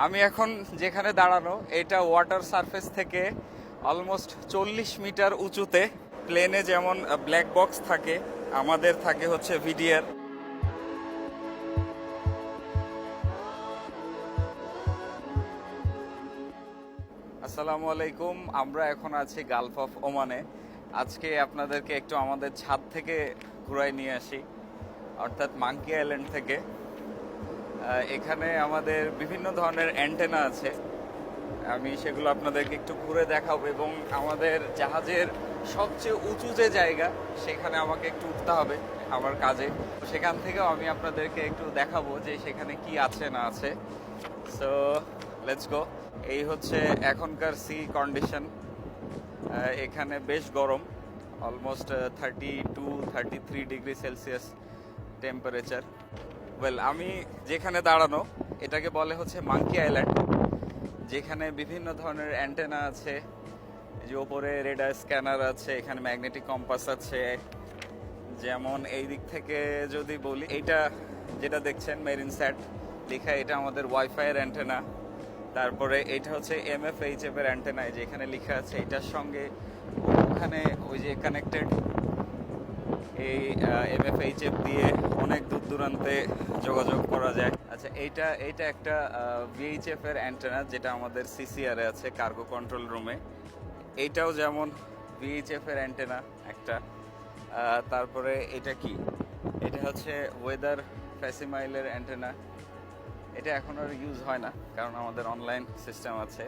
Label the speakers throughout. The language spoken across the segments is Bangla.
Speaker 1: আমি এখন যেখানে দাঁড়ানো এটা ওয়াটার সারফেস থেকে অলমোস্ট 40 মিটার উঁচুতে। প্লেনে যেমন ব্ল্যাক বক্স থাকে, আমাদের থাকে হচ্ছে ভিডিআর। আসসালামু আলাইকুম, আমরা এখন আছি গালফ অফ ওমানে। আজকে আপনাদেরকে একটু আমাদের ছাদ থেকে ঘুরাই নিয়ে আসি, অর্থাৎ মাঙ্কি আইল্যান্ড থেকে। এখানে আমাদের বিভিন্ন ধরনের অ্যান্টেনা আছে, আমি সেগুলো আপনাদেরকে একটু ঘুরে দেখাবো। এবং আমাদের জাহাজের সবচেয়ে উঁচু যে জায়গা, সেখানে আমাকে একটু উঠতে হবে আমার কাজে। সেখান থেকেও আমি আপনাদেরকে একটু দেখাবো যে সেখানে কি আছে না আছে। So let's go. এই হচ্ছে এখনকার সি কন্ডিশন। এখানে বেশ গরম, almost 32-33 degree Celsius temperature. Well, আমি যেখানে দাঁড়ানো এটাকে বলে হচ্ছে মাঙ্কি আইল্যান্ড, যেখানে বিভিন্ন ধরনের অ্যান্টেনা আছে। এই যে ওপরে রেডার স্ক্যানার আছে, এখানে ম্যাগনেটিক কম্পাস আছে। যেমন এই দিক থেকে যদি বলি, এইটা যেটা দেখছেন মেরিন স্যাট লেখা, এটা আমাদের ওয়াইফাইয়ের অ্যান্টেনা। তারপরে এটা হচ্ছে MFHF এর অ্যান্টেনা, যেখানে লেখা আছে। এটার সঙ্গে ওখানে ওই যে কানেক্টেড, এই MFHF দিয়ে অনেক দূর দূরান্তে যোগাযোগ করা যায়। আচ্ছা, এইটা একটা VHF এর অ্যান্টেনা, যেটা আমাদের CCR এ আছে, কার্গো কন্ট্রোল রুমে। এইটাও যেমন VHF এর অ্যান্টেনা একটা। তারপরে এটা কি, এটা হচ্ছে ওয়েদার ফ্যাসিমাইলের অ্যান্টেনা। এটা এখন আর ইউজ হয় না, কারণ আমাদের অনলাইন সিস্টেম আছে।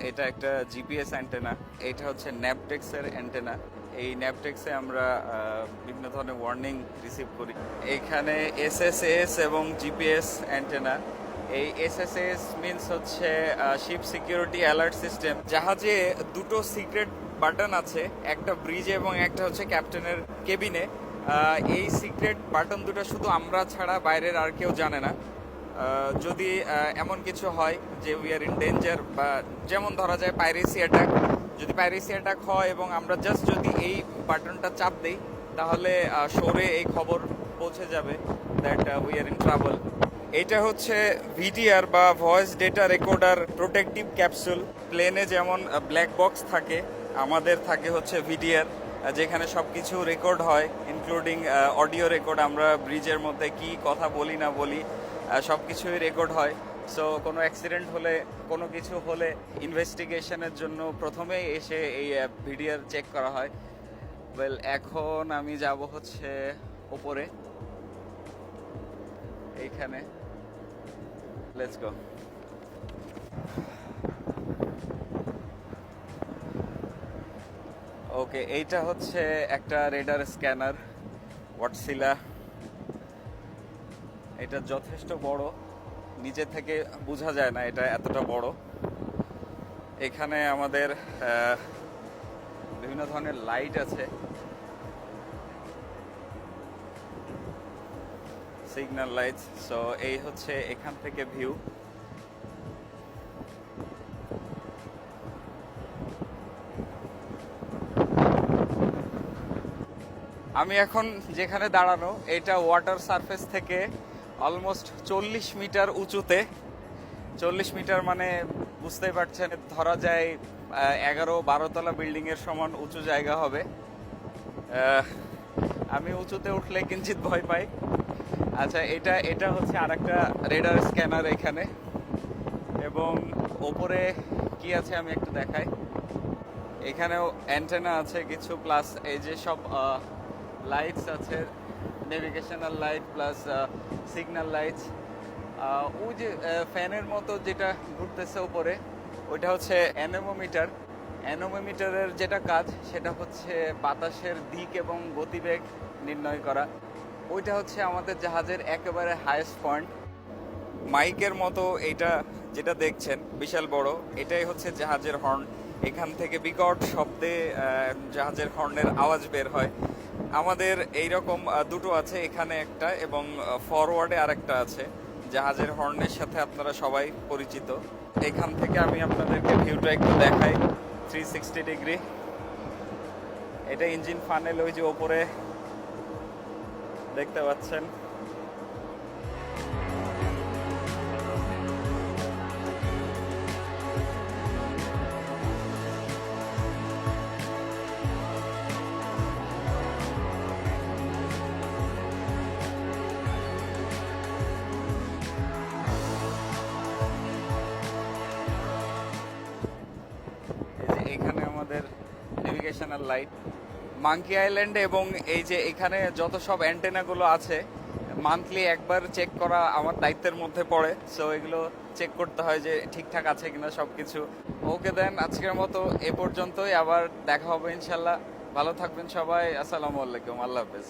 Speaker 1: এটা একটা GPS অ্যান্টেনা। এটা হচ্ছে ন্যাপটেক্সের অ্যান্টেনা। এই ন্যাপটেক্সে আমরা বিভিন্ন ধরনের ওয়ার্নিং রিসিভ করি। এখানে SSS এবং GPS অ্যান্টেনা। এই SSS মিনস হচ্ছে শিপ সিকিউরিটি অ্যালার্ট সিস্টেম। জাহাজে দুটো সিক্রেট বাটন আছে, একটা ব্রিজে এবং একটা হচ্ছে ক্যাপ্টেনের কেবিনে। এই সিক্রেট বাটন দুটো শুধু আমরা ছাড়া বাইরের আর কেউ জানে না। যদি এমন কিছু হয় যে উই আর ইন ডেঞ্জার, বা যেমন ধরা যায় পাইরেসি অ্যাটাক, যদি পাইরেসি অ্যাটাক হয় এবং আমরা জাস্ট যদি এই বাটনটা চাপ দিই, তাহলে শোরে এই খবর পৌঁছে যাবে that we are in trouble. এটা হচ্ছে VDR বা voice data recorder protective capsule. প্লেনে যেমন ব্ল্যাক বক্স থাকে, আমাদের থাকে হচ্ছে VDR, যেখানে সব কিছু রেকর্ড হয়, ইনক্লুডিং অডিও রেকর্ড। আমরা ব্রিজের মধ্যে কি কথা বলি না বলি, সব কিছুই রেকর্ড হয়। সো কোনো অ্যাক্সিডেন্ট হলে, কোনো কিছু হলে, ইনভেস্টিগেশনের জন্য প্রথমেই এসে এই VDR চেক করা হয়। ওয়েল, এখন আমি যাব হচ্ছে ওপরে, এইখানে। Let's go. ওকে, এইটা হচ্ছে একটা রেডার স্ক্যানার, ওয়াটসিলা। এটা যথেষ্ট বড়, নিচে থেকে বোঝা যায় না এটা এতটা বড়। এখানে আমাদের বিভিন্ন ধরনের লাইট আছে, সিগন্যাল লাইটস। সো এই হচ্ছে এখান থেকে ভিউ। আমি এখন যেখানে দাঁড়ানো এটা ওয়াটার সারফেস থেকে অলমোস্ট 40 মিটার উঁচুতে। 40 মিটার মানে বুঝতেই পারছেন, ধরা যায় 11-12 তলা বিল্ডিং এর সমান উঁচু জায়গা হবে। আমি উঁচুতে উঠলে কিঞ্চিত ভয় পাই। আচ্ছা, এটা হচ্ছে আরেকটা রেডার স্ক্যানার এখানে। এবং ওপরে কি আছে আমি একটু দেখাই। এখানেও অ্যান্টেনা আছে কিছু, প্লাস এই যে সব লাইটস আছে, navigational light plus signal lights. ওই যে ফ্যানের মতো যেটা ঘুরতেছে উপরে, ওইটা হচ্ছে অ্যানেমোমিটার। অ্যানেমোমিটারের যেটা কাজ, সেটা হচ্ছে বাতাসের দিক এবং গতিবেগ নির্ণয় করা। ওইটা হচ্ছে আমাদের জাহাজের একেবারে হাইয়েস্ট পয়েন্ট। মাইকের মতো এইটা যেটা দেখছেন বিশাল বড়, এটাই হচ্ছে জাহাজের হর্ন। এখান থেকে বিকট শব্দে জাহাজের হর্নের আওয়াজ বের হয়। আমাদের এইরকম দুটো আছে, এখানে একটা এবং ফরওয়ার্ডে আরেকটা আছে। জাহাজের হর্নের সাথে আপনারা সবাই পরিচিত। এখান থেকে আমি আপনাদেরকে ভিউটা একটু দেখাই, 360 ডিগ্রি। এটা ইঞ্জিন ফানেল, ওই যে ওপরে দেখতে পাচ্ছেন। ইন্ডিকেশনাল লাইট। মাঙ্কি আইল্যান্ড এবং এই যে এখানে যত সব অ্যান্টেনাগুলো আছে মান্থলি একবার চেক করা আমার দায়িত্বের মধ্যে পড়ে, সো এগুলো চেক করতে হয় যে ঠিকঠাক আছে কিনা সব কিছু। ওকে দেন, আজকের মতো এ পর্যন্তই, আবার দেখা হবে ইনশাল্লাহ। ভালো থাকবেন সবাই, আসসালামু আলাইকুম, আল্লাহ হাফেজ।